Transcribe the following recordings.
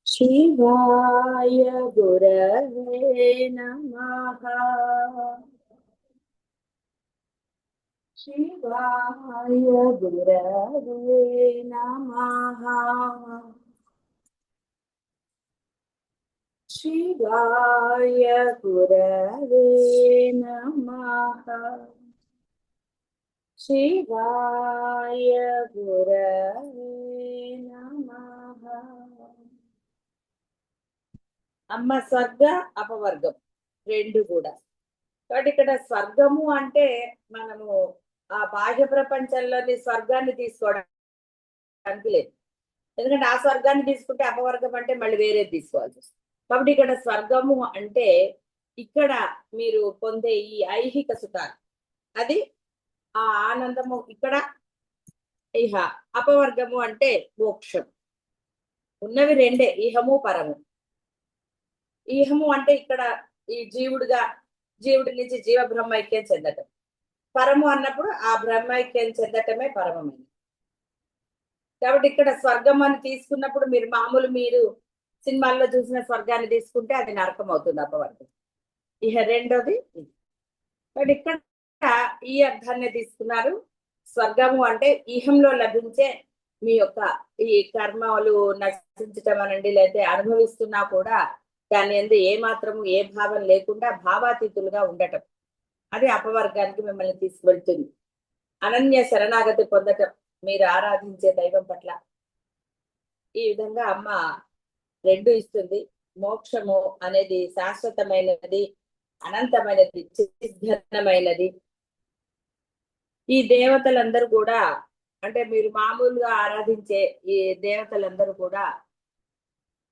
शिवाय गुरवे नमः। शिवाय गुरवे नमः। शिवाय गुरवे नमः। शिवाय गुरवे नमः। అమ్మ స్వర్గ అపవర్గం రెండు కూడా. కాబట్టి ఇక్కడ స్వర్గము అంటే మనము ఆ బాహ్య ప్రపంచంలోని స్వర్గాన్ని తీసుకోవడానికి లేదు. ఎందుకంటే ఆ స్వర్గాన్ని తీసుకుంటే అపవర్గం అంటే మళ్ళీ వేరేది తీసుకోవాల్సి వస్తుంది. కాబట్టి ఇక్కడ స్వర్గము అంటే ఇక్కడ మీరు పొందే ఈ ఐహిక సుఖాలు, అది ఆ ఆనందము ఇక్కడ. ఇహ అపవర్గము అంటే మోక్షం. ఉన్నవి రెండే, ఇహము పరము. ఈహము అంటే ఇక్కడ ఈ జీవుడి నుంచి జీవ బ్రహ్మైక్యం చెందటం. పరము అన్నప్పుడు ఆ బ్రహ్మైక్యం చెందటమే పరమమైనది. కాబట్టి ఇక్కడ స్వర్గం అని తీసుకున్నప్పుడు మీరు సినిమాల్లో చూసిన స్వర్గాన్ని తీసుకుంటే అది నరకం అవుతుంది, అపవర్గం. ఇహ రెండోది ఇది. కాబట్టి ఇక్కడ ఈ అర్థాన్ని తీసుకున్నారు. స్వర్గము అంటే ఈహంలో లభించే మీ యొక్క ఈ కర్మలు నశించటం అనండి, లేకపోతే అనుభవిస్తున్నా కూడా దాని ఎందు ఏ మాత్రము ఏ భావం లేకుండా భావాతీతులుగా ఉండటం, అది అపవర్గానికి మిమ్మల్ని తీసుకువెళ్తుంది. అనన్య శరణాగతి పొందటం మీరు ఆరాధించే దైవం పట్ల. ఈ విధంగా అమ్మ రెండు ఇస్తుంది. మోక్షము అనేది శాశ్వతమైనది, అనంతమైనది, చిద్ఘనమైనది. ఈ దేవతలందరూ కూడా అంటే మీరు మామూలుగా ఆరాధించే ఈ దేవతలందరూ కూడా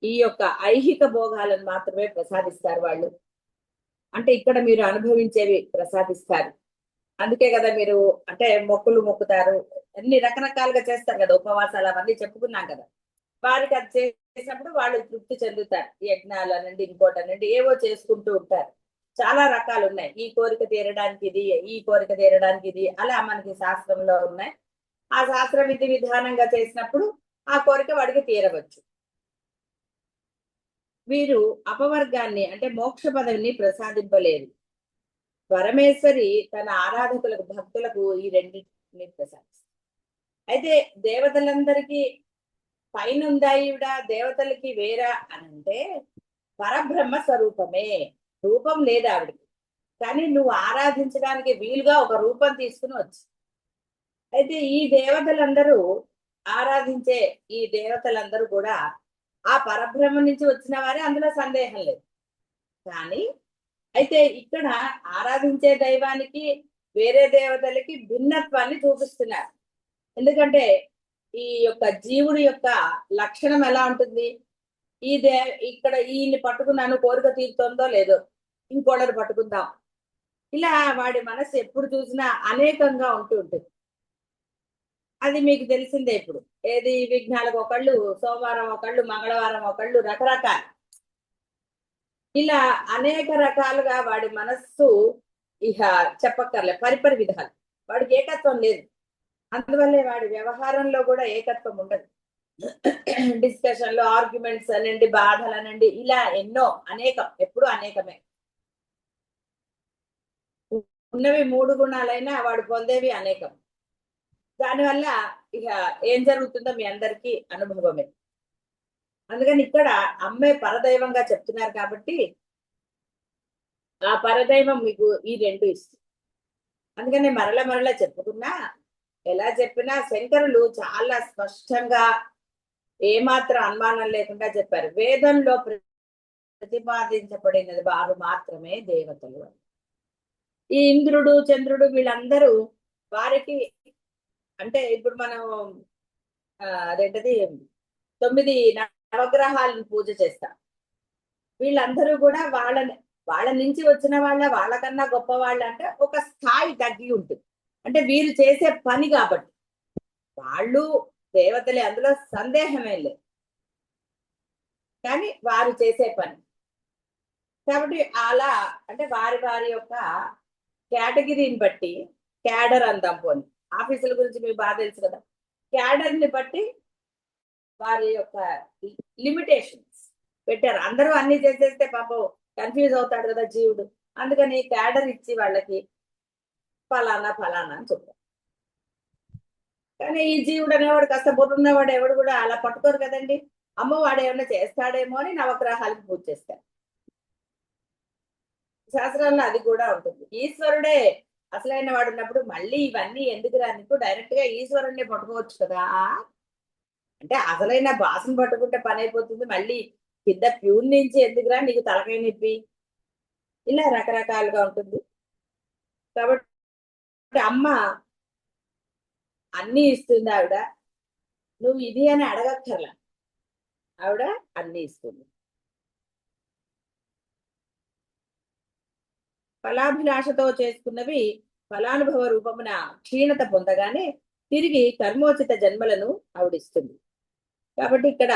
ఈ యొక్క ఐహిక భోగాలను మాత్రమే ప్రసాదిస్తారు వాళ్ళు. అంటే ఇక్కడ మీరు అనుభవించేవి ప్రసాదిస్తారు. అందుకే కదా మీరు అంటే మొక్కులు మొక్కుతారు, అన్ని రకరకాలుగా చేస్తారు కదా, ఉపవాసాలు అవన్నీ చెప్పుకున్నాం కదా. వారికి అది చేసినప్పుడు వాళ్ళు తృప్తి చెందుతారు. యజ్ఞాలు అనండి, ఇంకోటనండి, ఏవో చేసుకుంటూ ఉంటారు. చాలా రకాలు ఉన్నాయి. ఈ కోరిక తీరడానికి ఇది, ఈ కోరిక తీరడానికి ఇది, అలా మనకి శాస్త్రంలో ఉన్నాయి. ఆ శాస్త్ర విధి విధానంగా చేసినప్పుడు ఆ కోరిక వాడికి తీరవచ్చు. వీరు అపవర్గాన్ని అంటే మోక్ష పదవిని ప్రసాదింపలేదు. పరమేశ్వరి తన ఆరాధకులకు, భక్తులకు ఈ రెండింటిని ప్రసాదిస్తారు. అయితే దేవతలందరికీ పైన ఉందా ఈవిడ, దేవతలకి వేరా అనంటే పరబ్రహ్మ స్వరూపమే, రూపం లేదు ఆవిడకి. కానీ నువ్వు ఆరాధించడానికి వీలుగా ఒక రూపం తీసుకుని వచ్చి. అయితే ఈ దేవతలందరూ ఆరాధించే ఈ దేవతలందరూ కూడా ఆ పరబ్రహ్మ నుంచి వచ్చిన వారే, అందులో సందేహం లేదు. కానీ అయితే ఇక్కడ ఆరాధించే దైవానికి వేరే దేవతలకి భిన్నత్వాన్ని చూపిస్తున్నారు. ఎందుకంటే ఈ యొక్క జీవుడి యొక్క లక్షణం ఎలా ఉంటుంది, ఇక్కడ ఈయన్ని పట్టుకున్నాను, కోరిక తీరుతుందో లేదో, ఇంకోళ్ళని పట్టుకుందాం, ఇలా వాడి మనసు ఎప్పుడు చూసినా అనేకంగా ఉంటూ ఉంటుంది. అది మీకు తెలిసిందే. ఇప్పుడు ఏది విఘ్నాలకు ఒకళ్ళు, సోమవారం ఒకళ్ళు, మంగళవారం ఒకళ్ళు, రకరకాల ఇలా అనేక రకాలుగా వాడి మనస్సు ఇహ చెప్పక్కర్లే, పరిపరి విధాలు. వాడికి ఏకత్వం లేదు. అందువల్లే వాడి వ్యవహారంలో కూడా ఏకత్వం ఉండదు. డిస్కషన్ లో ఆర్గ్యుమెంట్స్ అనండి, బాధలు అనండి, ఇలా ఎన్నో, అనేకం, ఎప్పుడు అనేకమే. ఉన్నవి మూడు గుణాలైనా వాడు పొందేవి అనేకం. దానివల్ల ఇక ఏం జరుగుతుందో మీ అందరికీ అనుభవమే. అందుకని ఇక్కడ అమ్మే పరదైవంగా చెప్తున్నారు కాబట్టి ఆ పరదైవం మీకు ఈ రెండు ఇస్తుంది. అందుకని మరల చెప్పుకున్నా, ఎలా చెప్పినా శంకరులు చాలా స్పష్టంగా ఏమాత్రం అనుమానం లేకుండా చెప్పారు. వేదంలో ప్రతిపాదించబడినది వారు మాత్రమే దేవతలు. ఈ ఇంద్రుడు, చంద్రుడు వీళ్ళందరూ వారికి అంటే ఇప్పుడు మనం అదేంటది 9 నవగ్రహాలను పూజ చేస్తాం. వీళ్ళందరూ కూడా వాళ్ళ నుంచి వచ్చిన వాళ్ళకన్నా గొప్ప వాళ్ళు అంటే ఒక స్థాయి తగ్గి ఉంటుంది. అంటే వీరు చేసే పని కాబట్టి వాళ్ళు దేవతలే, అందులో సందేహమే లేదు. కానీ వారు చేసే పని కాబట్టి అలా అంటే వారి యొక్క కేటగిరీని బట్టి, క్యాడర్ అందాం పోని, ఆఫీసుల గురించి మీకు బాగా తెలుసు కదా, క్యాడర్ ని బట్టి వారి యొక్క లిమిటేషన్స్, పెట్టారు. అందరూ అన్ని చేసేస్తే పాపం కన్ఫ్యూజ్ అవుతాడు కదా జీవుడు. అందుకని క్యాడర్ ఇచ్చి వాళ్ళకి ఫలానా ఫలానా అని చెప్పారు. కానీ ఈ జీవుడు అనేవాడు కాస్త బుర్రున్నవాడు ఎవడు కూడా అలా పట్టుకోరు కదండి. అమ్మ వాడు ఏమన్నా చేస్తాడేమో అని నవగ్రహాలకు పూజ చేస్తారు. శాస్త్రాల్లో అది కూడా ఉంటుంది. ఈశ్వరుడే అసలైన వాడు ఉన్నప్పుడు మళ్ళీ ఇవన్నీ ఎందుకు నీకు డైరెక్ట్ గా ఈశ్వరుణ్ణి పట్టుకోవచ్చు కదా. అంటే అసలైన బాసుని పట్టుకుంటే పని అయిపోతుంది. మళ్ళీ కింద ప్యూన్ నుంచి ఎందుకురా నీకు తలకాయ నొప్పి, ఇలా రకరకాలుగా ఉంటుంది. కాబట్టి అమ్మ అన్ని ఇస్తుంది. ఆవిడ నువ్వు ఇది అని అడగక్కర్లా, ఆవిడ అన్ని ఇస్తుంది. ఫలాభిలాషతో చేసుకున్నవి ఫలానుభవ రూపమున క్షీణత పొందగానే తిరిగి కర్మోచిత జన్మలను ఆవిడిస్తుంది. కాబట్టి ఇక్కడ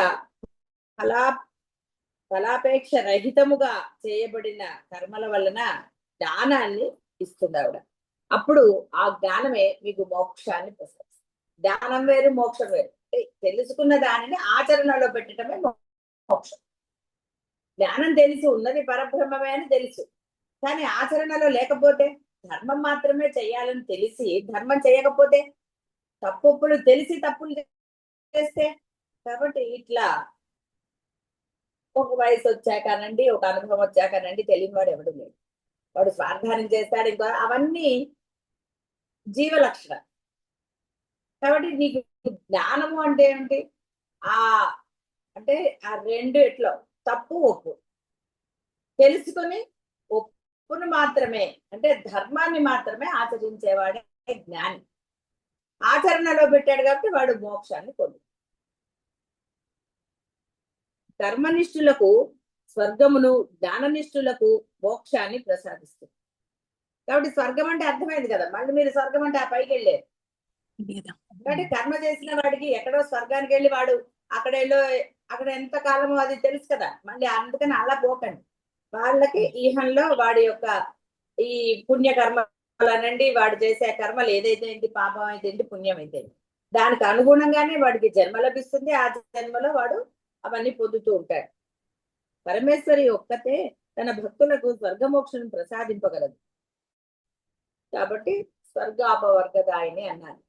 ఫలాపేక్ష రహితముగా చేయబడిన కర్మల వలన జ్ఞానాన్ని ఇస్తుంది ఆవిడ. అప్పుడు ఆ జ్ఞానమే మీకు మోక్షాన్ని ప్రసాదిస్తుంది. జ్ఞానం వేరు, మోక్షం వేరు. తెలుసుకున్న దానిని ఆచరణలో పెట్టడమే మోక్షం. జ్ఞానం తెలిసి ఉన్నది పరబ్రహ్మమే అని తెలుసు, కానీ ఆచరణలో లేకపోతే, ధర్మం మాత్రమే చేయాలని తెలిసి ధర్మం చేయకపోతే, తప్పులు తెలిసి తప్పులు చేస్తే, కాబట్టి ఇట్లా ఒక వయసు వచ్చాకనండి, ఒక అనుభవం వచ్చాకనండి తెలియని వాడు ఎవడు లేడు. వాడు స్వార్థాన్ని చేస్తాడు, ఇంకో అవన్నీ జీవలక్షణ. కాబట్టి నీకు జ్ఞానము అంటే ఏమిటి? ఆ అంటే ఆ రెండు ఎట్లో తప్పు ఒప్పు తెలుసుకొని ఒప్పును మాత్రమే, అంటే ధర్మాన్ని మాత్రమే ఆచరించేవాడే జ్ఞాని. ఆచరణలో పెట్టాడు కాబట్టి వాడు మోక్షాన్ని పొందు. కర్మనిష్ఠులకు స్వర్గమును, జ్ఞాననిష్ఠులకు మోక్షాన్ని ప్రసాదిస్తుంది. కాబట్టి స్వర్గం అంటే అర్థమైంది కదా. మళ్ళీ మీరు స్వర్గం అంటే ఆ పైకి వెళ్ళారు కాబట్టి కర్మ చేసిన వాడికి ఎక్కడో స్వర్గానికి వెళ్ళి వాడు అక్కడ ఎంత కాలమో అది తెలుసు కదా. మళ్ళీ అందుకని అలా పోకండి. వాళ్ళకి ఈహంలో వాడి యొక్క ఈ పుణ్యకర్మలనండి, వాడు చేసే కర్మలు ఏదైతే ఏంటి, పాపం అయితే ఏంటి, పుణ్యం అయితే దానికి అనుగుణంగానే వాడికి జన్మ లభిస్తుంది. ఆ జన్మలో వాడు అవన్నీ పొందుతూ ఉంటాడు. పరమేశ్వరి ఒక్కతే తన భక్తులకు స్వర్గమోక్షను ప్రసాదింపగలదు. కాబట్టి స్వర్గాపవర్గదాయిని అన్నారు.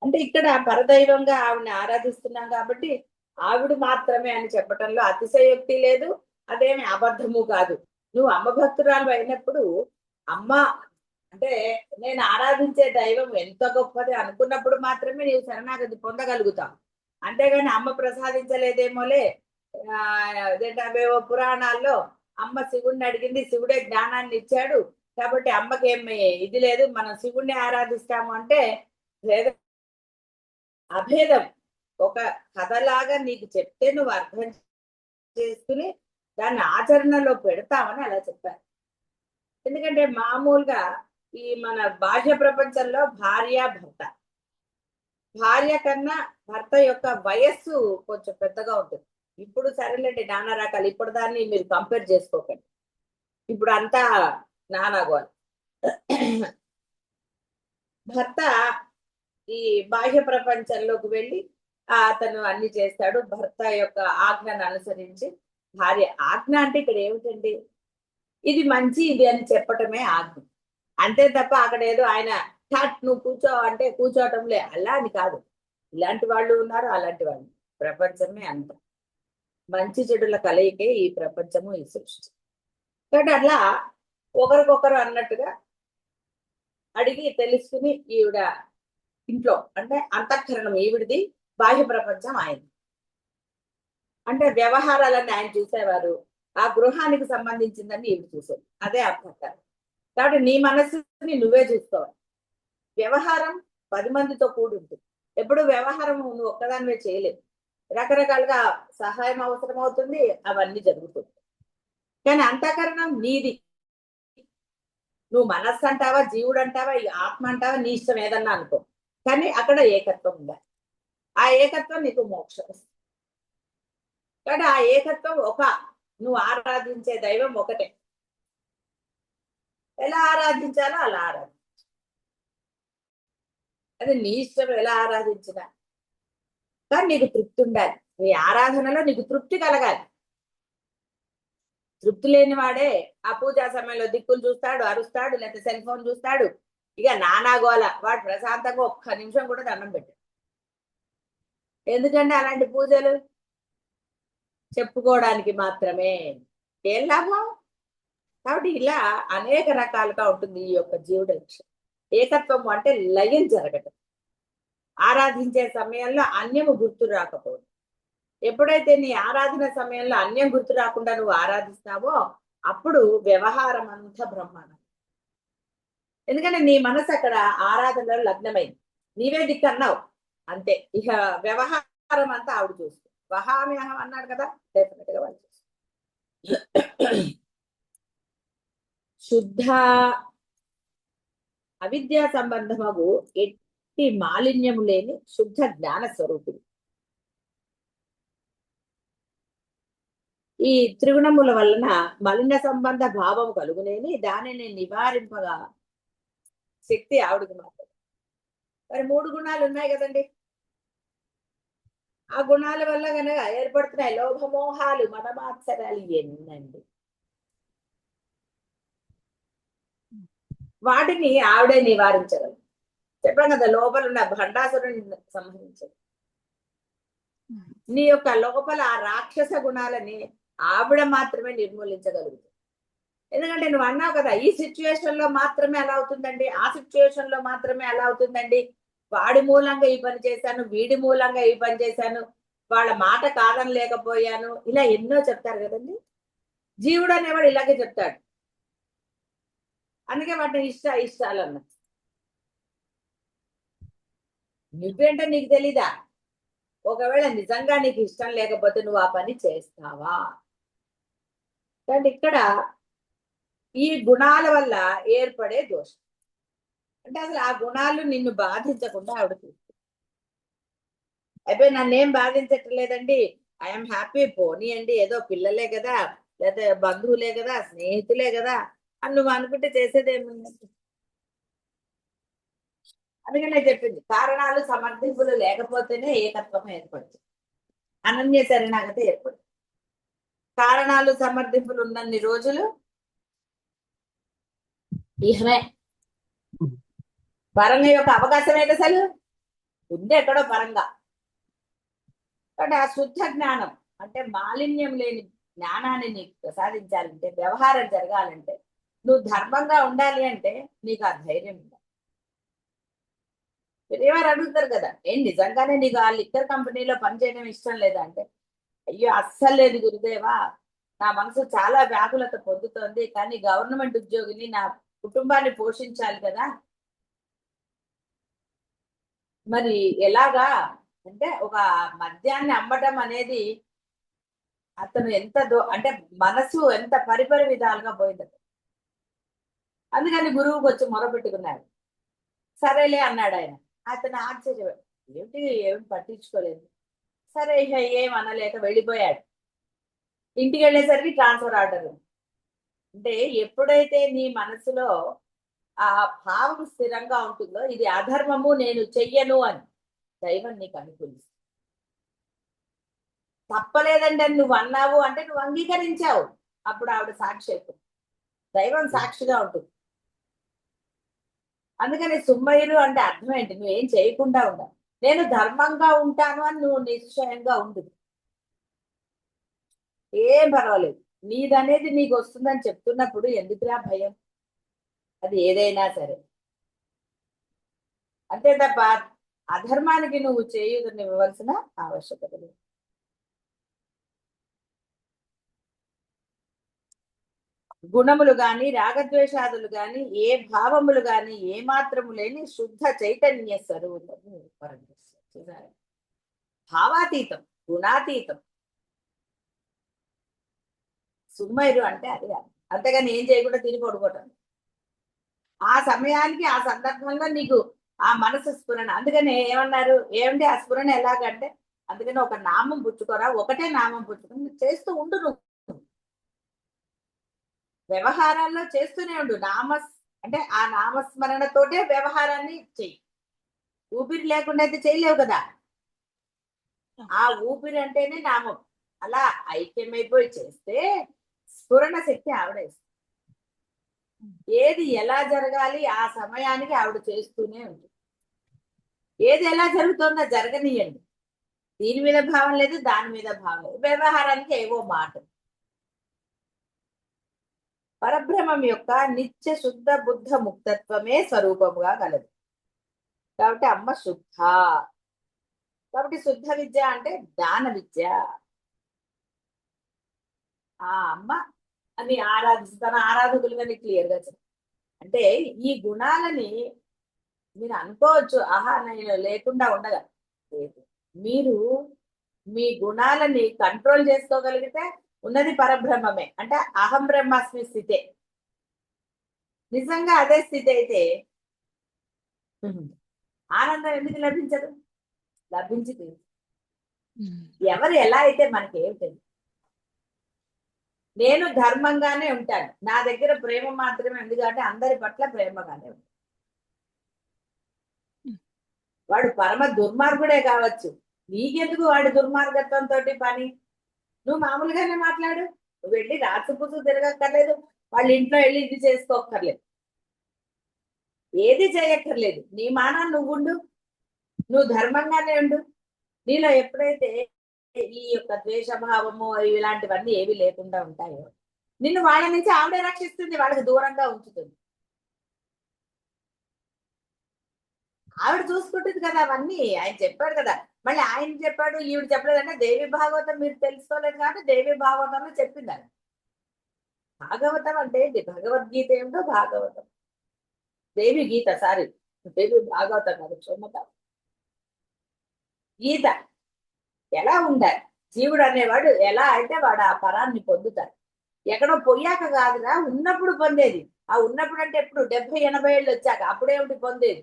అంటే ఇక్కడ పరదైవంగా ఆవిడని ఆరాధిస్తున్నాం కాబట్టి ఆవిడ మాత్రమే అని చెప్పటంలో అతిశయోక్తి లేదు, అదేమి అబద్ధము కాదు. నువ్వు అమ్మ భక్తురాలు అయినప్పుడు అమ్మ అంటే నేను ఆరాధించే దైవం ఎంత గొప్పది అనుకున్నప్పుడు మాత్రమే నీవు శరణాగతి పొందగలుగుతావు. అంతేగాని అమ్మ ప్రసాదించలేదేమోలే. అవేవో పురాణాల్లో అమ్మ శివుణ్ణి అడిగింది, శివుడే జ్ఞానాన్ని ఇచ్చాడు కాబట్టి అమ్మకి ఏమి ఇది లేదు, మనం శివుణ్ణి ఆరాధిస్తాము అంటే అభేదం. ఒక కథలాగా నీకు చెప్తే నువ్వు అర్థం చేసుకుని దాన్ని ఆచరణలో పెడతామని అలా చెప్పారు. ఎందుకంటే మామూలుగా ఈ మన బాహ్య ప్రపంచంలో భార్య కన్నా భర్త యొక్క వయస్సు కొంచెం పెద్దగా ఉంటుంది. ఇప్పుడు సరేలేండి నానా రకాలు, ఇప్పుడు దాన్ని మీరు కంపేర్ చేసుకోకండి. ఇప్పుడు అంతా నానాగోలు. భర్త ఈ బాహ్య ప్రపంచంలోకి వెళ్ళి అతను అన్ని చేస్తాడు. భర్త యొక్క ఆజ్ఞను అనుసరించి భార్య ఆజ్ఞ అంటే ఇక్కడ ఏమిటండి, ఇది మంచి ఇది అని చెప్పటమే ఆజ్ఞ. అంతే తప్ప అక్కడ ఏదో ఆయన నువ్వు కూర్చో అంటే కూర్చోవటంలే అలా అని కాదు. ఇలాంటి వాళ్ళు ఉన్నారు, అలాంటి వాళ్ళు. ప్రపంచమే అంత మంచి చెడుల కలయికే ఈ ప్రపంచము, ఈ సృష్టి. కాబట్టి అట్లా ఒకరికొకరు అన్నట్టుగా అడిగి తెలుసుకుని ఈవిడ ఇంట్లో అంటే అంతఃకరణం ఈవిడిది, బాహ్య ప్రపంచం ఆయన. అంటే వ్యవహారాలన్నీ ఆయన చూసేవారు, ఆ గృహానికి సంబంధించిందని ఈవిడ చూసేది. అదే అంతఃకరణం. కాబట్టి నీ మనస్సుని నువ్వే చూసుకోవాలి. వ్యవహారం 10 మందితో కూడి ఉంటుంది. ఎప్పుడు వ్యవహారం నువ్వు ఒక్కదానివే చేయలేవు. రకరకాలుగా సహాయం అవసరం అవుతుంది, అవన్నీ జరుగుతుంది. కానీ అంతఃకరణం నీది. నువ్వు మనస్సు అంటావా, జీవుడు అంటావా, ఆత్మ అంటావా, నీ ఇష్టం ఏదన్నా అనుకో, కానీ అక్కడ ఏకత్వం ఉండాలి. ఆ ఏకత్వం నీకు మోక్షం వస్తుంది. కానీ ఆ ఏకత్వం నువ్వు ఆరాధించే దైవం ఒకటే. ఎలా ఆరాధించాలో అలా ఆరాధించు. అది నీ ఇష్టం ఎలా ఆరాధించినా, కానీ నీకు తృప్తి ఉండాలి. నీ ఆరాధనలో నీకు తృప్తి కలగాలి. తృప్తి లేని వాడే ఆ పూజా సమయంలో దిక్కులు చూస్తాడు, అరుస్తాడు, లేకపోతే సెల్ ఫోన్ చూస్తాడు, ఇక నానాగోల. వాడు ప్రశాంతంగా ఒక్క నిమిషం కూడా దండం పెట్టాడు. ఎందుకంటే అలాంటి పూజలు చెప్పుకోవడానికి మాత్రమే. ఏం లాభం? కాబట్టి ఇలా అనేక రకాలుగా ఉంటుంది ఈ యొక్క జీవుడి లక్ష్యం. ఏకత్వం అంటే లయం జరగటం. ఆరాధించే సమయంలో అన్యము గుర్తు రాకపోవడం. ఎప్పుడైతే నీ ఆరాధన సమయంలో అన్యం గుర్తు రాకుండా నువ్వు ఆరాధిస్తావో అప్పుడు వ్యవహారం అంతా బ్రహ్మాండం. ఎందుకంటే నీ మనసు అక్కడ ఆరాధనలో లగ్నమైంది. నీవే దిక్కు అన్నావు అంతే. ఇక వ్యవహారం అంతా ఆవిడ చూస్తుంది. వహామి అహం అన్నాడు కదా, డెఫినెట్ గా వాళ్ళు చూస్తుంది. శుద్ధ అవిద్యా సంబంధము ఎట్టి మాలిన్యము లేని శుద్ధ జ్ఞాన స్వరూపుడు. ఈ త్రిగుణముల వలన మలిన సంబంధ భావం కలుగునేని దానిని నివారింపగా శక్తి ఆవిడకి మాత్రం. మరి 3 గుణాలు ఉన్నాయి కదండి. ఆ గుణాల వల్ల కనుక ఏర్పడుతున్నాయి లోభమోహాలు, మదమాత్సరాలు ఎన్నండి. వాటిని ఆవిడే నివారించగలరు. చెప్పాం కదా, లోపల ఉన్న భండాసురుని సంహరించదు. నీ యొక్క లోపల ఆ రాక్షస గుణాలని ఆవిడ మాత్రమే నిర్మూలించగలుగుతుంది. ఎందుకంటే నువ్వు అన్నావు కదా, ఈ సిచ్యువేషన్ లో మాత్రమే అలా అవుతుందండి, ఆ సిచ్యువేషన్ లో మాత్రమే అలా అవుతుందండి, వాడి మూలంగా ఈ పని చేశాను, వీడి మూలంగా ఈ పని చేశాను, వాళ్ళ మాట కాదని లేకపోయాను, ఇలా ఎన్నో చెప్తారు కదండి. జీవుడు అనేవాడు ఇలాగే చెప్తాడు. అందుకే వాటిని ఇష్టాలు అన్నా. నువ్వేంటో నీకు తెలీదా? ఒకవేళ నిజంగా నీకు ఇష్టం లేకపోతే నువ్వు ఆ పని చేస్తావా? కానీ ఇక్కడ ఈ గుణాల వల్ల ఏర్పడే దోషం అంటే అసలు ఆ గుణాలు నిన్ను బాధించకుండా ఆవిడ చూస్తుంది. అయిపోయి నన్నేం బాధించట్లేదండి, ఐఎమ్ హ్యాపీ, పోనీ అండి, ఏదో పిల్లలే కదా, లేదా బంధువులే కదా, స్నేహితులే కదా అని నువ్వు అనుకుంటే చేసేదేముందండి. అందుకనే చెప్పింది, కారణాలు సమర్థింపులు లేకపోతేనే ఏకత్వం ఏర్పడుతుంది, అనన్య శరణాగతి ఏర్పడుతుంది. కారణాలు సమర్థింపులు ఉన్నన్ని రోజులు ఇహమే. పరంగా యొక్క అవకాశం ఏంటి అసలు ఉంది ఎక్కడో పరంగా. కాబట్టి ఆ శుద్ధ జ్ఞానం అంటే మాలిన్యం లేని జ్ఞానాన్ని నీకు ప్రసాదించాలంటే, వ్యవహారం జరగాలంటే, నువ్వు ధర్మంగా ఉండాలి అంటే నీకు ఆ ధైర్యం ఉండాలి. ఏవారు అడుగుతారు కదా, ఏం నిజంగానే నీకు ఆ లిక్కర్ కంపెనీలో పనిచేయడం ఇష్టం లేదా అంటే, అయ్యో అస్సలు లేదు గురుదేవా, నా మనసు చాలా వ్యాకులత పొందుతోంది, కానీ గవర్నమెంట్ ఉద్యోగిని, నా కుటుంబాన్ని పోషించాలి కదా, మరి ఎలాగా అంటే ఒక మద్యాన్ని అమ్మటం అనేది అతను ఎంత అంటే మనసు ఎంత పరిపరి విధాలుగా పోయింది. అందుకని గురువుకి వచ్చి మొరపెట్టుకున్నాడు. సరేలే అన్నాడు ఆయన. అతను ఆశ్చర్య, ఏమి పట్టించుకోలేదు. సరే ఇక ఏం అనలేక వెళ్ళిపోయాడు. ఇంటికి వెళ్ళేసరికి ట్రాన్స్ఫర్ ఆర్డర్. అంటే ఎప్పుడైతే నీ మనసులో ఆ భావం స్థిరంగా ఉంటుందో, ఇది అధర్మము, నేను చెయ్యను అని దైవం నీకు అనుకూలిస్తుంది. తప్పలేదండి అని నువ్వు అన్నావు అంటే నువ్వు అంగీకరించావు, అప్పుడు ఆవిడ సాక్షి అవుతుంది, దైవం సాక్షిగా ఉంటుంది. అందుకని సుమ్మయ్యలు అంటే అర్థం ఏంటి? నువ్వేం చేయకుండా ఉండాలి, నేను ధర్మంగా ఉంటాను అని నువ్వు నిశ్చయంగా ఉంటుంది, ఏం పర్వాలేదు, నీదనేది నీకు వస్తుందని చెప్తున్నప్పుడు ఎందుకురా భయం? అది ఏదైనా సరే అంతే తప్ప అధర్మానికి నువ్వు చేయునివ్వవలసిన ఆవశ్యకత లేదు. గుణములు గాని, రాగద్వేషాదులు గాని, ఏ భావములు గాని ఏ మాత్రము లేని శుద్ధ చైతన్య స్వరూపము పరమేశ్వరుడు. భావాతీతం, గుణాతీతం. సుమ్మయ్యరు అంటే అది అంతేగాని ఏం చేయకుండా తిని పడుకోవటం. ఆ సమయానికి ఆ సందర్భంలో నీకు ఆ మనసు స్ఫురణ. అందుకని ఏమన్నారు, ఏమిటి ఆ స్ఫురణ ఎలాగంటే, అందుకని ఒక నామం పుచ్చుకోరా, ఒకటే నామం పుచ్చుకొని చేస్తూ ఉండు. నువ్వు వ్యవహారాల్లో చేస్తూనే ఉండు. అంటే ఆ నామస్మరణతోటే వ్యవహారాన్ని చెయ్యి. ఊపిరి లేకుండా అయితే చేయలేవు కదా. ఆ ఊపిరి అంటేనే నామం. అలా ఐక్యమైపోయి చేస్తే స్ఫురణ శక్తి ఆవిడ ఇస్తుంది. ఏది ఎలా జరగాలి ఆ సమయానికి ఆవిడ చేస్తూనే ఉంటుంది. ఏది ఎలా జరుగుతుందో జరగనీయండి. దీని మీద భావం లేదు, దాని మీద భావం లేదు, వ్యవహారానికి ఏవో మాట. పరబ్రహ్మం యొక్క నిత్య శుద్ధ బుద్ధ ముక్తత్వమే స్వరూపముగా కలదు. కాబట్టి అమ్మ శుద్ధ. కాబట్టి శుద్ధ విద్య అంటే జ్ఞాన విద్య. ఆ అమ్మ అని తన ఆరాధకులుగా క్లియర్ గా చెప్పారు. అంటే ఈ గుణాలని మీరు అనుకోవచ్చు, ఆహా నేను లేకుండా ఉండగా. మీరు మీ గుణాలని కంట్రోల్ చేసుకోగలిగితే ఉన్నది పరబ్రహ్మమే. అంటే అహం బ్రహ్మాస్మి స్థితే. నిజంగా అదే స్థితి అయితే ఆనందం ఎందుకు లభించదు? లభించింది. ఎవరు ఎలా అయితే మనకి ఏమిటి, నేను ధర్మంగానే ఉంటాను, నా దగ్గర ప్రేమ మాత్రమే ఉంది కాబట్టి అందరి పట్ల ప్రేమగానే ఉంటాను. వాడు పరమ దుర్మార్గుడే కావచ్చు, నీకెందుకు వాడి దుర్మార్గత్వంతో పని? నువ్వు మామూలుగానే మాట్లాడు. నువ్వు వెళ్ళి రాసుపుసు తిరగక్కర్లేదు, వాళ్ళ ఇంట్లో వెళ్ళి ఇది చేసుకోక్కర్లేదు, ఏది చేయక్కర్లేదు. నీ మానా నువ్వు ఉండు, నువ్వు ధర్మంగానే ఉండు. నీలో ఎప్పుడైతే ఈ యొక్క ద్వేషభావము ఇలాంటివన్నీ ఏవి లేకుండా ఉంటాయో నిన్ను వాళ్ళ నుంచి ఆవిడే రక్షిస్తుంది, వాళ్ళకి దూరంగా ఉంచుతుంది. ఆవిడ చూసుకుంటుంది కదా అవన్నీ. ఆయన చెప్పాడు కదా, మళ్ళీ ఆయన చెప్పాడు ఈవిడ చెప్పలేదంటే దేవి భాగవతం మీరు తెలుసుకోలేదు కాబట్టి దేవి భాగవతంలో చెప్పింది. భాగవతం అంటే ఏంటి? భగవద్గీత ఏమిటో భాగవతం. దేవి గీత, సారీ, దేవి భాగవతం కాదు, క్షమత. గీత ఎలా ఉండాలి, జీవుడు అనేవాడు ఎలా అయితే వాడు ఆ పరాన్ని పొందుతాడు. ఎక్కడో పొయ్యాక కాదురా, ఉన్నప్పుడు పొందేది. ఆ ఉన్నప్పుడు అంటే ఎప్పుడు 70-80 ఏళ్ళు వచ్చాక అప్పుడేమిటి పొందేది?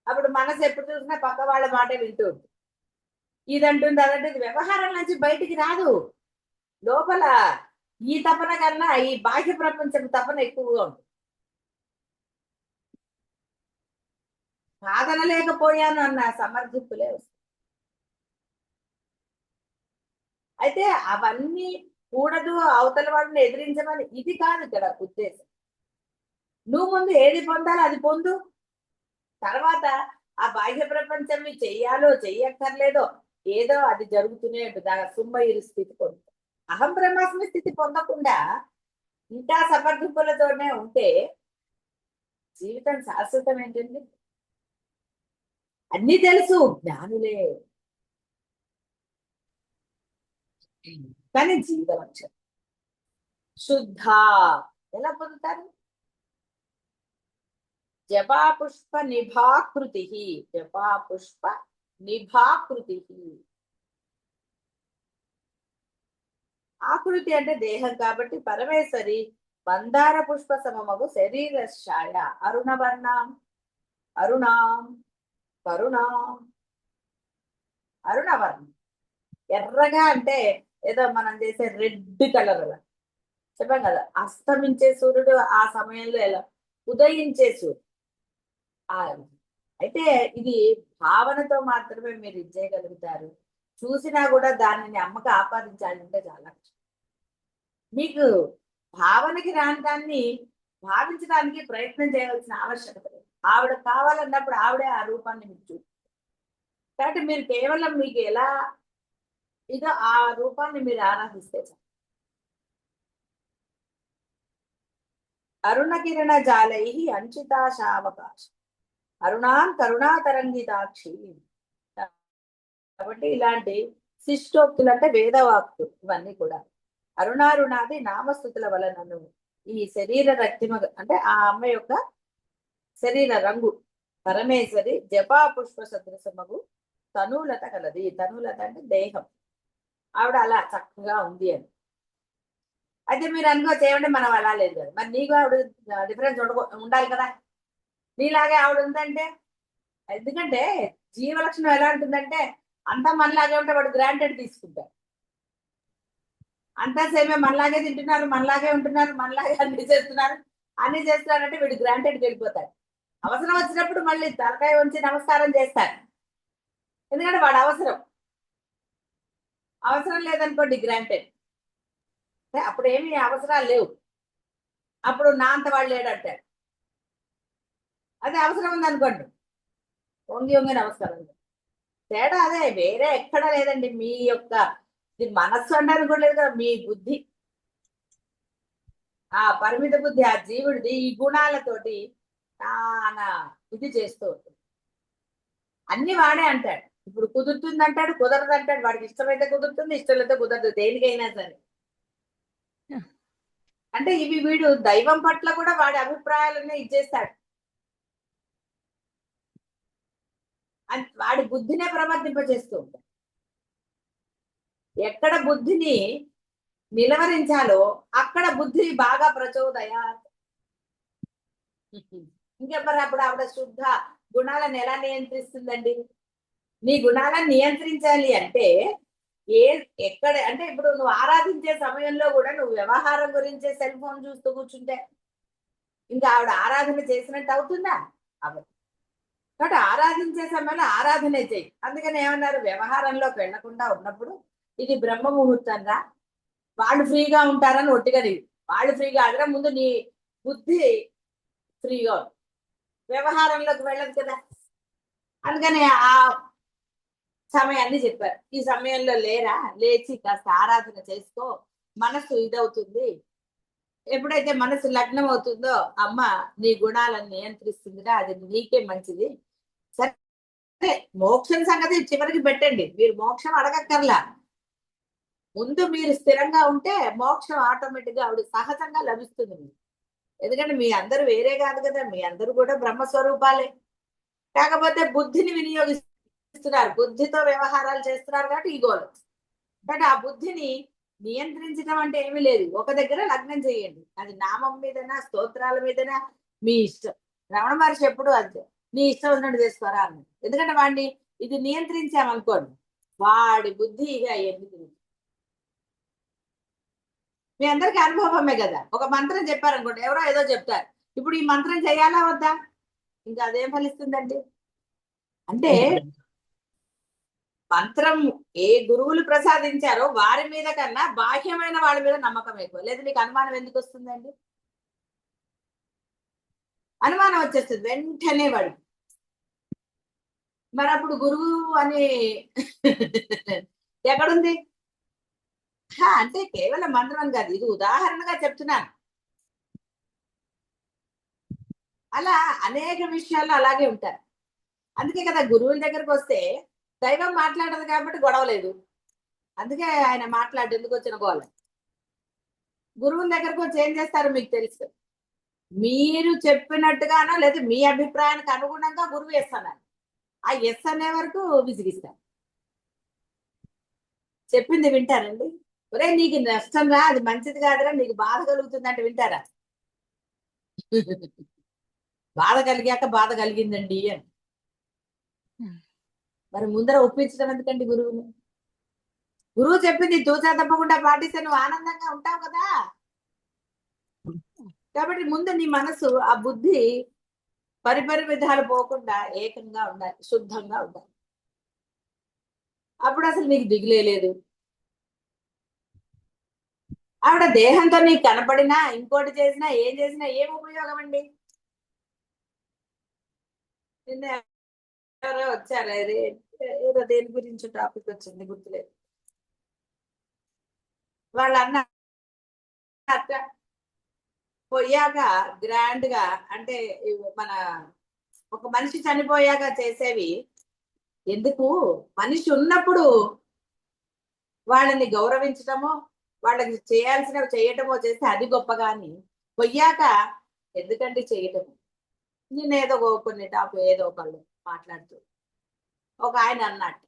అప్పుడు మనసు ఎప్పుడు చూసినా పక్క వాళ్ళ మాట వింటూ ఉంటుంది. ఇదంటుంది అదంటుంది, వ్యవహారం నుంచి బయటికి రాదు. లోపల ఈ తపన కన్నా ఈ బాహ్య ప్రపంచం తపన ఎక్కువగా ఉంటుంది. సాధన లేకపోయాను అన్న సమర్థింపులే వస్తాయి. అయితే అవన్నీ కూడదు, అవతల వాళ్ళని ఎదిరించమని ఇది కాదు ఇక్కడ ఉద్దేశం. నువ్వు ముందు ఏది పొందాలో అది పొందు. తర్వాత ఆ బాహ్య ప్రపంచం చెయ్యాలో చెయ్యక్కర్లేదో ఏదో అది జరుగుతూనే ఉంటుంది. ఆ సుమ్మయిరు స్థితి పొందు. అహం బ్రహ్మాస్మి స్థితి పొందకుండా ఇంకా సమర్థింపులతోనే ఉంటే జీవితం శాశ్వతం ఏంటండి? అన్ని తెలుసు, జ్ఞానులే, కానీ జీవలక్షణం శుద్ధ. ఎలా పొందుతారు? జపాపుష్ప నిభాకృతి. జపాపుష్ప నిభాకృతి. ఆకృతి అంటే దేహం కాబట్టి పరమేశ్వరి మందార పుష్ప సమమగు శరీర ఛాయ అరుణవర్ణం అరుణాం కరుణాం. అరుణవర్ణం ఎర్రగా అంటే ఏదో మనం చేసే రెడ్ కలర్ అలా చెప్పాం కదా. అస్తమించే సూర్యుడు ఆ సమయంలో ఎలా ఉదయించే సూర్యుడు. అయితే ఇది భావనతో మాత్రమే మీరు ఇచ్చేయగలుగుతారు. చూసినా కూడా దానిని అమ్మకి ఆపాదించాలంటే చాలా కష్టం. మీకు భావనకి రాని దాన్ని భావించడానికి ప్రయత్నం చేయవలసిన ఆవశ్యకత లేదు. ఆవిడ కావాలన్నప్పుడు ఆవిడే ఆ రూపాన్ని మీకు చూపు. కాబట్టి మీరు కేవలం మీకు ఎలా ఇదో ఆ రూపాన్ని మీరు ఆరాధిస్తే చాలు. అరుణకిరణ జాలై అంచితాశావకాశ అరుణాం కరుణాతరంగితాక్షి. కాబట్టి ఇలాంటి శిష్టోక్తులు అంటే వేదవాక్తులు ఇవన్నీ కూడా అరుణారుణాది నామస్థుతుల వలనను ఈ శరీర రక్తిమ అంటే ఆ అమ్మ యొక్క శరీర రంగు పరమేశ్వరి జపా పుష్ప సదృశమగు తనులత కలది. తనులత అంటే దేహం. ఆవిడ అలా చక్కగా ఉంది అని. అయితే మీరు అనుకోవచ్చు ఏమంటే మనం అలా లేదు కదా, మరి నీకు ఆవిడ డిఫరెన్స్ ఉండాలి కదా. నీలాగే ఆవిడ ఉందంటే, ఎందుకంటే జీవలక్షణం ఎలా ఉంటుందంటే అంతా మనలాగే ఉంటే వాడు గ్రాంటెడ్ తీసుకుంటారు. అంతా సేమే మనలాగే తింటున్నారు, మనలాగే ఉంటున్నారు, మనలాగే అన్ని చేస్తున్నారు, అన్ని చేస్తున్నారంటే వీడు గ్రాంటెడ్కి వెళ్ళిపోతాడు. అవసరం వచ్చినప్పుడు మళ్ళీ తలకాయ ఉంచి నమస్కారం చేస్తాడు, ఎందుకంటే వాడు అవసరం. అవసరం లేదనుకోండి గ్రాంటెడ్. అప్పుడు ఏమి అవసరాలు లేవు, అప్పుడు నా అంత వాళ్ళు లేడంటాడు. అదే అవసరం ఉందనుకోండి వంగి వంగి నమస్కారం. తేడా అదే, వేరే ఎక్కడ లేదండి. మీ యొక్క ఇది మనస్సు అనడానికి కూడా లేదు కదా, మీ బుద్ధి, ఆ పరిమిత బుద్ధి ఆ జీవుడిది ఈ గుణాలతోటి చాలా ఇది చేస్తూ ఉంటుంది. అన్ని వాడే అంటాడు. ఇప్పుడు కుదురుతుంది అంటాడు, కుదరదు అంటాడు. వాడికి ఇష్టమైతే కుదురుతుంది, ఇష్టమైతే కుదరదు, దేనికైనా సరే. అంటే ఇవి వీడు దైవం పట్ల కూడా వాడి అభిప్రాయాలన్నీ ఇచ్చేస్తాడు. వాడి బుద్ధినే ప్రవర్తింపజేస్తూ ఉంటాడు. ఎక్కడ బుద్ధిని నిలవరించాలో అక్కడ బుద్ధి బాగా ప్రచోదయా. ఇంకా మరి అప్పుడు ఆవిడ శుద్ధ గుణాలను ఎలా నియంత్రిస్తుందండి? నీ గుణాలను నియంత్రించాలి అంటే ఎక్కడ అంటే ఇప్పుడు నువ్వు ఆరాధించే సమయంలో కూడా నువ్వు వ్యవహారం గురించే సెల్ ఫోన్ చూస్తూ కూర్చుంటే ఇంకా ఆవిడ ఆరాధన చేసినట్టు అవుతుందా? అవ్వదు. కాబట్టి ఆరాధించే సమయంలో ఆరాధనే చెయ్యి. అందుకని ఏమన్నారు, వ్యవహారంలోకి వెళ్లకుండా ఉన్నప్పుడు ఇది బ్రహ్మ ముహూర్తం రా, వాళ్ళు ఫ్రీగా ఉంటారని ఒట్టిగా వాళ్ళు ఫ్రీగా అడగడం ముందు నీ బుద్ధి ఫ్రీగా వ్యవహారంలోకి వెళ్ళదు కదా. అందుకని ఆ సమయాన్ని చెప్పారు. ఈ సమయంలో లేరా, లేచి కాస్త ఆరాధన చేసుకో, మనసు ఇదవుతుంది. ఎప్పుడైతే మనసు లగ్నం అవుతుందో అమ్మ నీ గుణాలను నియంత్రిస్తుందిరా, అది నీకే మంచిది. సరే మోక్షం సంగతి చివరికి పెట్టండి, మీరు మోక్షం అడగక్కర్లా. ముందు మీరు స్థిరంగా ఉంటే మోక్షం ఆటోమేటిక్ గా ఆవిడ సహజంగా లభిస్తుంది మీకు. ఎందుకంటే మీ అందరూ వేరే కాదు కదా, మీ అందరూ కూడా బ్రహ్మస్వరూపాలే. కాకపోతే బుద్ధిని వినియోగిస్తున్నారు, బుద్ధితో వ్యవహారాలు చేస్తున్నారు కాబట్టి ఈగోలు. బట్ ఆ బుద్ధిని నియంత్రించడం అంటే ఏమీ లేదు. ఒక దగ్గర లగ్నం చేయండి, అది నామం మీదనా స్తోత్రాల మీదనా మీ ఇష్టం. రమణ మహర్షి ఎప్పుడు అంతే, నీ ఇష్టం ఉన్నట్టు చేసుకోరా అన్నది. ఎందుకంటే వాడిని ఇది నియంత్రించామనుకోండి వాడి బుద్ధి ఇక ఎందుకు. మీ అందరికి అనుభవమే కదా. ఒక మంత్రం చెప్పారనుకోండి, ఎవరో ఏదో చెప్తారు, ఇప్పుడు ఈ మంత్రం చేయాలా వద్దా, ఇంకా అదేం ఫలిస్తుందండి. అంటే మంత్రం ఏ గురువులు ప్రసాదించారో వారి మీద కన్నా బాహ్యమైన వాళ్ళ మీద నమ్మకం ఎక్కువ. లేదు మీకు అనుమానం ఎందుకు వస్తుందండి? అనుమానం వచ్చేస్తుంది వెంటనే వాడు. మరి అప్పుడు గురువు అని ఎక్కడుంది? అంటే కేవలం మంత్రం కాదు, ఇది ఉదాహరణగా చెప్తున్నాను. అలా అనేక విషయాల్లో అలాగే ఉంటారు. అందుకే కదా గురువుల దగ్గరకు వస్తే దైవం మాట్లాడదు కాబట్టి గొడవ లేదు. అందుకే ఆయన మాట్లాడు ఎందుకు వచ్చిన గోల. గురువుల దగ్గరకు వచ్చి ఏం చేస్తారు మీకు తెలుసు, మీరు చెప్పినట్టుగానో లేదా మీ అభిప్రాయానికి అనుగుణంగా గురువు ఎస్ అన్నారు. ఆ ఎస్ అనే వరకు విసిగిస్తారు. చెప్పింది వింటారండి? ఒరే నీకు నష్టం రా, అది మంచిది కాదురా, నీకు బాధ కలుగుతుంది అంటే వింటారా? బాధ కలిగాక బాధ కలిగిందండి అని. మరి ముందర ఒప్పించడం ఎందుకండి గురువుని? గురువు చెప్పింది తూచా తప్పకుండా పాటిస్తే నువ్వు ఆనందంగా ఉంటావు కదా. కాబట్టి ముందు నీ మనసు ఆ బుద్ధి పరిపరి విధాలు పోకుండా ఏకంగా ఉండాలి, శుద్ధంగా ఉండాలి. అప్పుడు అసలు నీకు దిగులేదు. ఆవిడ దేహంతో నీకు కనపడినా ఇంకోటి చేసినా ఏం చేసినా ఏం ఉపయోగం అండి? నిన్న ఎవరో వచ్చారు, ఏదో దేని గురించి టాపిక్ వచ్చింది గుర్తులేదు. వాళ్ళు అన్న పోయాక గ్రాండ్ గా అంటే మన ఒక మనిషి చనిపోయాక చేసేవి ఎందుకు, మనిషి ఉన్నప్పుడు వాళ్ళని గౌరవించటమో వాళ్ళకి చేయాల్సినవి చేయటమో చేస్తే అది గొప్ప. కానీ పోయాక ఎందుకండి చేయటము? నేనేదో కొన్ని టాప్ ఏదో ఒకళ్ళు మాట్లాడుతూ ఒక ఆయన అన్నట్టు,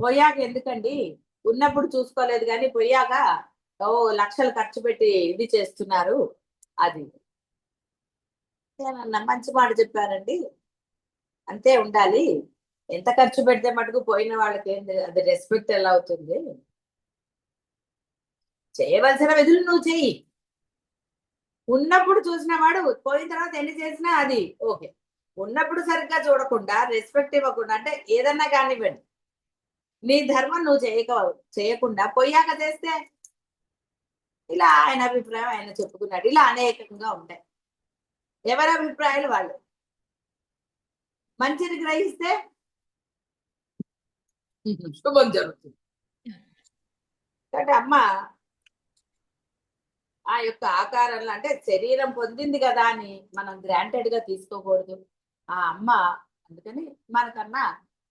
పోయాక ఎందుకండి, ఉన్నప్పుడు చూసుకోలేదు కానీ పోయాక లక్షలు ఖర్చు పెట్టి ఇది చేస్తున్నారు. అది మంచి మాట చెప్పారండి, అంతే ఉండాలి. ఎంత ఖర్చు పెడితే మటుకు పోయిన వాళ్ళకి అది రెస్పెక్ట్ ఎలా అవుతుంది? చేయవలసిన విధులు నువ్వు చెయ్యి. ఉన్నప్పుడు చూసిన వాడు పోయిన తర్వాత ఎన్ని చేసినా అది ఓకే. ఉన్నప్పుడు సరిగ్గా చూడకుండా రెస్పెక్ట్ ఇవ్వకుండా అంటే ఏదన్నా కానివ్వండి, నీ ధర్మం నువ్వు చేయకుండా పోయాక చేస్తే ఇలా ఆయన అభిప్రాయం ఆయన చెప్పుకున్నాడు. ఇలా అనేకంగా ఉంటాయి. ఎవరి అభిప్రాయాలు వాళ్ళు. మంచిని గ్రహిస్తే శుభం జరుగుతుంది. కాబట్టి అమ్మ ఆ యొక్క ఆకారంలో, అంటే శరీరం పొందింది కదా అని మనం గ్రాంటెడ్ గా తీసుకోకూడదు. ఆ అమ్మ అందుకని మనకన్నా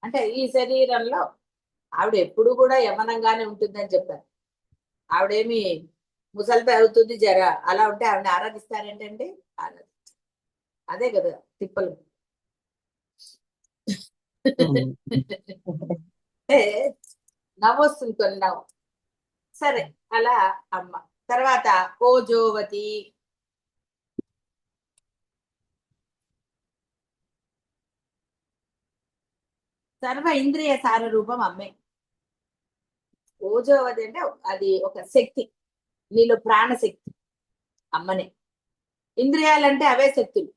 అంటే ఈ శరీరంలో ఆవిడ ఎప్పుడు కూడా యమనంగానే ఉంటుందని చెప్పారు. ఆవిడేమి ముసలిపై అవుతుంది జర అలా ఉంటే ఆవిడని ఆరాధిస్తారేంటండి? అదే కదా తిప్పలు. నవ్వొస్తుంది కొన్ని నవ్వు. సరే అలా అమ్మ. తర్వాత ఓజోవతి. సర్వ ఇంద్రియ సార రూపం అమ్మే. ఓజోవతి అంటే అది ఒక శక్తి, నీలో ప్రాణశక్తి అమ్మనే. ఇంద్రియాలంటే అవే శక్తులు.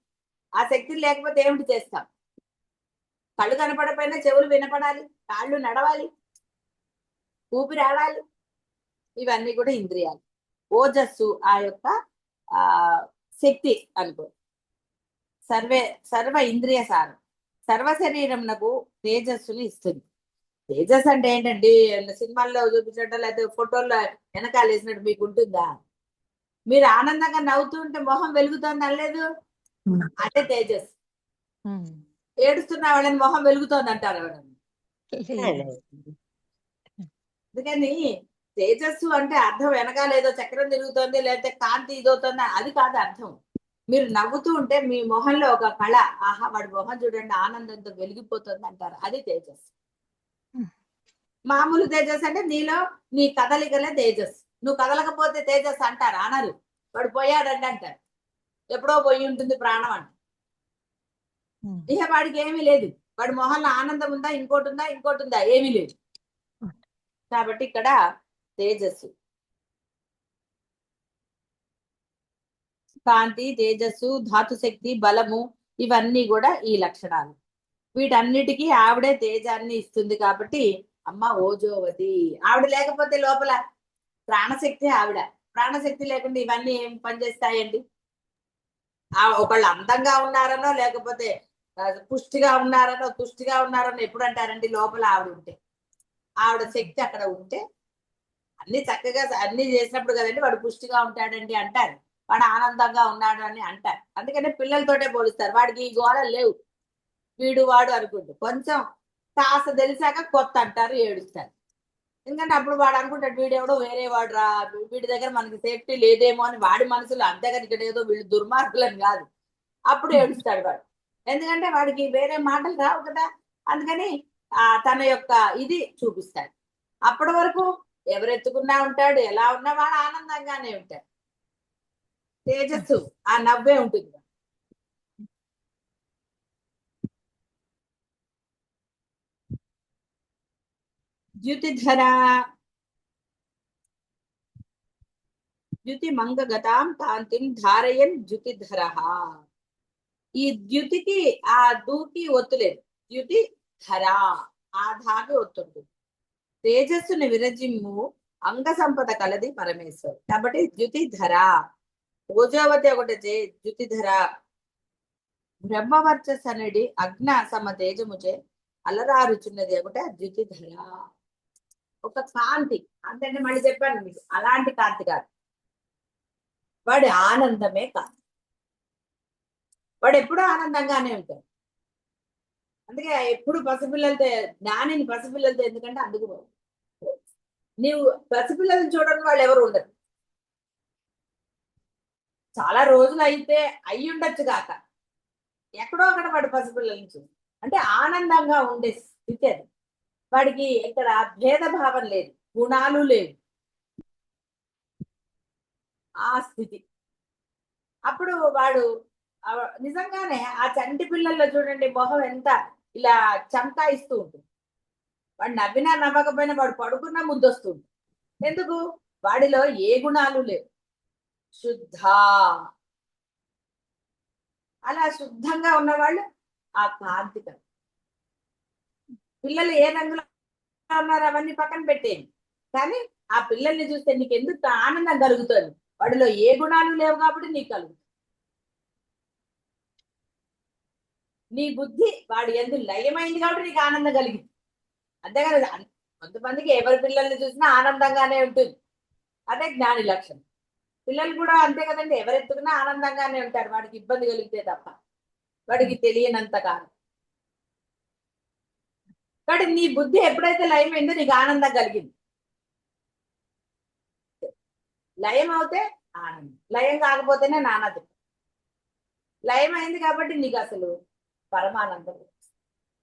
ఆ శక్తులు లేకపోతే ఏమిటి చేస్తాం? కళ్ళు కనపడపోయినా చెవులు వినపడాలి, కాళ్ళు నడవాలి, ఊపిరి ఆడాలి. ఇవన్నీ కూడా ఇంద్రియాలు. ఓజస్సు ఆ యొక్క ఆ శక్తి అనుకో. సర్వ ఇంద్రియ సారం. సర్వ శరీరంకు తేజస్సుని ఇస్తుంది. తేజస్ అంటే ఏంటండి? సినిమాల్లో చూపించినట్టు లేకపోతే ఫోటోల్లో వెనకాల వేసినట్టు మీకు ఉంటుందా? మీరు ఆనందంగా నవ్వుతూ ఉంటే మొహం వెలుగుతోంది అనలేదు? అదే తేజస్. ఏడుస్తున్న వాళ్ళని మొహం వెలుగుతోంది అంటారు ఎవరన్నా? అందుకని తేజస్సు అంటే అర్థం వెనకాల ఏదో చక్రం తిరుగుతోంది లేకపోతే కాంతి ఇదవుతుంది అది కాదు అర్థం. మీరు నవ్వుతూ ఉంటే మీ మొహంలో ఒక కళ, ఆహా వాడి మొహం చూడండి ఆనందంతో వెలిగిపోతుంది అంటారు. అది తేజస్సు. మామూలు తేజస్ అంటే నీలో నీ కదలికలే తేజస్. నువ్వు కదలకపోతే తేజస్ అంటారు? అనరు. వాడు పోయాడండి అంటారు. ఎప్పుడో పోయి ఉంటుంది ప్రాణం అంట. ఇక వాడికి ఏమీ లేదు. వాడి మొహంలో ఆనందం ఉందా, ఇంకోటి ఉందా? ఏమీ లేదు. కాబట్టి ఇక్కడ తేజస్సు, కాంతి, తేజస్సు, ధాతు శక్తి, బలము ఇవన్నీ కూడా ఈ లక్షణాలు. వీటన్నిటికీ ఆవిడే తేజాన్ని ఇస్తుంది. కాబట్టి అమ్మ ఓజోవతి. ఆవిడ లేకపోతే లోపల ప్రాణశక్తి ఆవిడ. ప్రాణశక్తి లేకుండా ఇవన్నీ ఏం పనిచేస్తాయండి? ఒకళ్ళు అందంగా ఉన్నారనో లేకపోతే పుష్టిగా ఉన్నారనో ఎప్పుడు అంటారండి? లోపల ఆవిడ ఉంటే, ఆవిడ శక్తి అక్కడ ఉంటే అన్ని చక్కగా అన్ని చేసినప్పుడు కదండి వాడు పుష్టిగా ఉంటాడండి అంటారు. వాడు ఆనందంగా ఉన్నాడు అని అంటారు. అందుకని పిల్లలతోటే పోలుస్తారు. వాడికి ఈ గోడలు లేవు, వీడు వాడు అనుకుంటూ. కొంచెం కాస్త తెలిసాక కొత్త అంటారు, ఏడుస్తారు. ఎందుకంటే అప్పుడు వాడు అనుకుంటాడు వీడెవడో వేరే వాడు రా, వీడి దగ్గర మనకి సేఫ్టీ లేదేమో అని వాడి మనసులో. అంతేగాని ఇక్కడ ఏదో వీళ్ళు దుర్మార్గులని కాదు. అప్పుడు ఏడుస్తాడు వాడు. ఎందుకంటే వాడికి వేరే మాటలు రావు కదా. అందుకని తన యొక్క ఇది చూపిస్తాడు. అప్పటి వరకు ఎవరెత్తుకున్నా ఉంటాడు, ఎలా ఉన్నా వాడు ఆనందంగానే ఉంటాడు. తేజస్సు ఆ నవ్వే ఉంటుంది. ద్యుతిధర. ద్యుతి మంగగతాం కాంతిం ధారయన్ ద్యుతిధర. ఈ ద్యుతికి ఆ దూకి ఒత్తులేదు. ద్యుతి ధర ఆ ధాకి ఒత్తుంటుంది. తేజస్సుని విరజిమ్ము అంగ సంపద కలది పరమేశ్వరు. కాబట్టి ద్యుతిధర. ఓజోవతి ఒకటి ద్యుతిధర. బ్రహ్మవర్చస్ అనేది అగ్న సమ తేజముచే అలరారుచున్నది ఒకటే ద్యుతిధర. ఒక కాంతి. అంటే మళ్ళీ చెప్పాను మీకు, అలాంటి కాంతి కాదు. వాడి ఆనందమే కాదు. వాడు ఎప్పుడూ ఆనందంగానే ఉంటాడు. అందుకే ఎప్పుడు పసిపిల్లలతో, జ్ఞానిని పసిపిల్లలతో ఎందుకంటే అందుకు నీవు పసిపిల్లల్ని చూడని వాళ్ళు ఎవరు ఉండరు. చాలా రోజులు అయితే అయ్యి ఉండొచ్చు కాక ఎక్కడో అక్కడ వాడు పసిపిల్లల్ని చూసి అంటే ఆనందంగా ఉండే స్థితి అది. వాడికి ఇక్కడ భేదభావం లేదు, గుణాలు లేవు, ఆ స్థితి. అప్పుడు వాడు నిజంగానే ఆ చంటి పిల్లల్లో చూడండి మొహం ఎంత ఇలా చమకాయిస్తూ ఉంటుంది. వాడు నవ్వినా నవ్వకపోయినా వాడు పడుకున్నా ముద్దొస్తుంది. ఎందుకు? వాడిలో ఏ గుణాలు లేవు, శుద్ధ. అలా శుద్ధంగా ఉన్నవాళ్ళు ఆ కాంతిక. పిల్లలు ఏ రంగులో ఉన్నారు అవన్నీ పక్కన పెట్టేయండి. కానీ ఆ పిల్లల్ని చూస్తే నీకు ఎందుకు ఆనందం కలుగుతుంది? వాడిలో ఏ గుణాలు లేవు కాబట్టి నీకు కలుగుతుంది. నీ బుద్ధి వాడి ఎందు లయమైంది కాబట్టి నీకు ఆనందం కలిగింది. అంతేకాదు కొంతమందికి ఎవరి పిల్లల్ని చూసినా ఆనందంగానే ఉంటుంది. అదే జ్ఞాని లక్షణం. పిల్లలు కూడా అంతే కదండి, ఎవరెత్తుకున్నా ఆనందంగానే ఉంటారు, వాడికి ఇబ్బంది కలిగితే తప్ప, వాడికి తెలియనంత కాదు. కాబట్టి నీ బుద్ధి ఎప్పుడైతే లయమైందో నీకు ఆనందం కలిగింది. లయం అవుతే ఆనందం, లయం కాకపోతేనే నానాది. లయం అయింది కాబట్టి నీకు అసలు పరమానందం.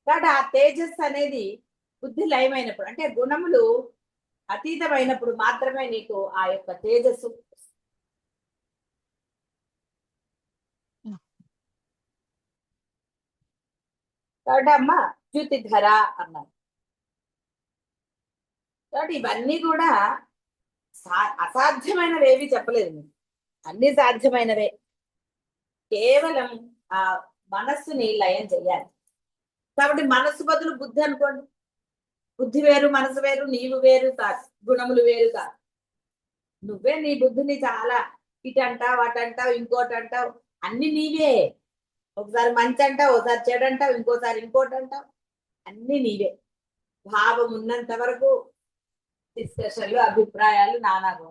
కాబట్టి ఆ తేజస్సు అనేది బుద్ధి లయమైనప్పుడు, అంటే గుణములు అతీతమైనప్పుడు మాత్రమే నీకు ఆ యొక్క తేజస్సు. కాబట్టి అమ్మ ధర అన్నారు. కాబట్టి ఇవన్నీ కూడా అసాధ్యమైనవి ఏవి చెప్పలేదు మీరు, అన్ని సాధ్యమైనవే. కేవలం ఆ మనస్సుని లయం చెయ్యాలి. కాబట్టి మనస్సు బదులు బుద్ధి అనుకోండి. బుద్ధి వేరు, మనసు వేరు, నీవు వేరు కాదు, గుణములు వేరు కాదు. నువ్వే నీ బుద్ధిని చాలా ఇటు అంటావు, అటు అంటావు, ఇంకోటి అంటావు, అన్ని నీవే. ఒకసారి మంచి అంటావు, ఒకసారి చెడు అంటావు, ఇంకోసారి ఇంకోటి అంటావు, అన్ని నీవే. భావం ఉన్నంత వరకు డిస్కషన్లు, అభిప్రాయాలు నానాగో.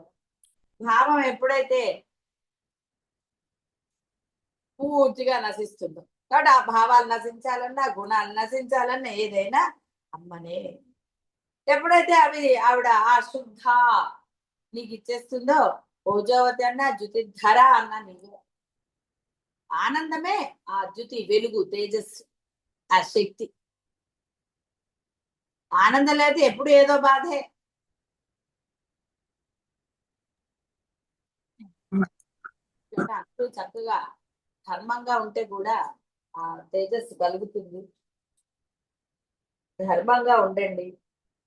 భావం ఎప్పుడైతే పూర్తిగా నశిస్తుందో, కాబట్టి ఆ భావాలు నశించాలన్నా, గుణాలు నశించాలన్నా ఏదైనా అమ్మనే. ఎప్పుడైతే అవి ఆవిడ ఆ శుద్ధ నీకు ఇచ్చేస్తుందో, ఓజోవతి అన్న ధర అన్న నీవు ఆనందమే, ఆ జ్యుతి వెలుగు, తేజస్సు, ఆ శక్తి. ఆనందం లేదు ఎప్పుడు ఏదో బాధే. అంటూ చక్కగా ధర్మంగా ఉంటే కూడా ఆ తేజస్సు కలుగుతుంది. ధర్మంగా ఉండండి.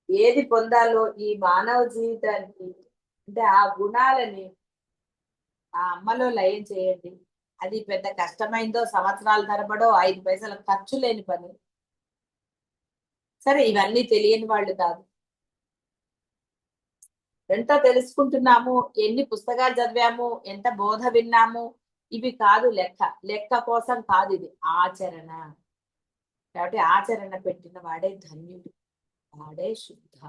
ఏది పొందాలో ఈ మానవ జీవితానికి, అంటే ఆ గుణాలని ఆ అమ్మలో లయం చేయండి. అది పెద్ద కష్టమైందో, సంవత్సరాల తరబడో, 5 పైసల ఖర్చు లేని పని. సరే ఇవన్నీ తెలియని వాళ్ళు కాదు, ఎంత తెలుసుకుంటున్నాము, ఎన్ని పుస్తకాలు చదివాము, ఎంత బోధ విన్నాము, ఇవి కాదు లెక్క. లెక్క కోసం కాదు, ఇది ఆచరణ. కాబట్టి ఆచరణ పెట్టిన వాడే ధన్యుడు, వాడే శుద్ధ.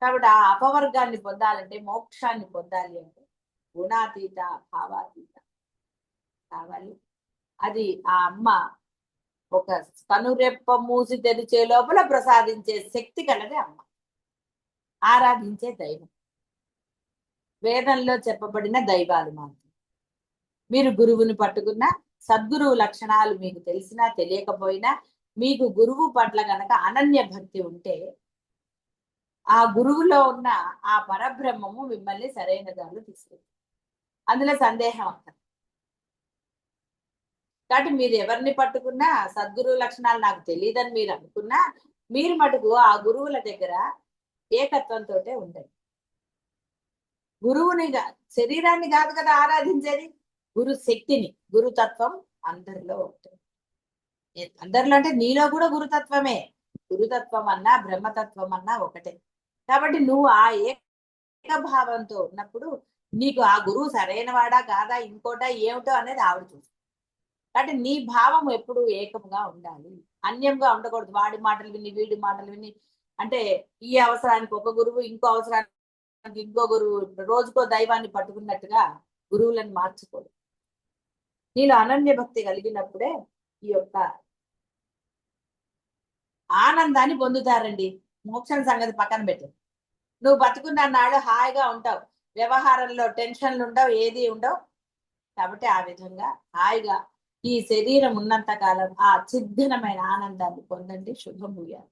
కాబట్టి ఆ అపవర్గాన్ని పొందాలంటే, మోక్షాన్ని పొందాలి అంటే గుణాతీత, భావాతీత కావాలి. అది ఆ అమ్మ ఒక కనురెప్ప మూసి తెరిచే లోపల ప్రసాదించే శక్తి కలది అమ్మ, ఆరాధించే దైవం. వేదంలో చెప్పబడిన దైవాలు మాత్రం. మీరు గురువుని పట్టుకున్న, సద్గురువు లక్షణాలు మీకు తెలిసినా తెలియకపోయినా, మీకు గురువు పట్ల గనక అనన్య భక్తి ఉంటే, ఆ గురువులో ఉన్న ఆ పరబ్రహ్మము మిమ్మల్ని సరైన దారిలో తీసుకెళ్తుంది. అందులో సందేహం అక్కడ. కాబట్టి మీరు ఎవరిని పట్టుకున్నా, సద్గురువు లక్షణాలు నాకు తెలియదని మీరు అనుకున్నా, మీరు మటుకు ఆ గురువుల దగ్గర ఏకత్వంతో ఉండండి. గురువుని శరీరాన్ని కాదు కదా ఆరాధించేది, గురు శక్తిని. గురుతత్వం అందరిలో ఉంటుంది. అందరిలో అంటే నీలో కూడా గురుతత్వమే. గురుతత్వం అన్నా బ్రహ్మతత్వం అన్నా ఒకటే. కాబట్టి నువ్వు ఆ ఏకభావంతో ఉన్నప్పుడు నీకు ఆ గురువు సరైన వాడా కాదా, ఇంకోటా ఏమిటో అనేది ఆవిడ చూస్తుంది. కాబట్టి నీ భావం ఎప్పుడు ఏకంగా ఉండాలి, అన్యంగా ఉండకూడదు. వాడి మాటలు విని, వీడి మాటలు విని, అంటే ఈ అవసరానికి ఒక గురువు, ఇంకో అవసరానికి ఇంకో గురువు, రోజుకో దైవాన్ని పట్టుకున్నట్టుగా గురువులను మార్చుకోడు. నీలో అనన్య భక్తి కలిగినప్పుడే ఈ యొక్క ఆనందాన్ని పొందుతారండి. మోక్షం సంగతి పక్కన పెట్టు. నువ్వు బతుకున్న నాడు హాయిగా ఉంటావు, వ్యవహారంలో టెన్షన్లు ఉండవు, ఏది ఉండవు. కాబట్టి ఆ విధంగా హాయిగా ఈ శరీరం ఉన్నంత కాలం ఆ చిద్ఘనమైన ఆనందాన్ని పొందండి. శుభం భూయాలు.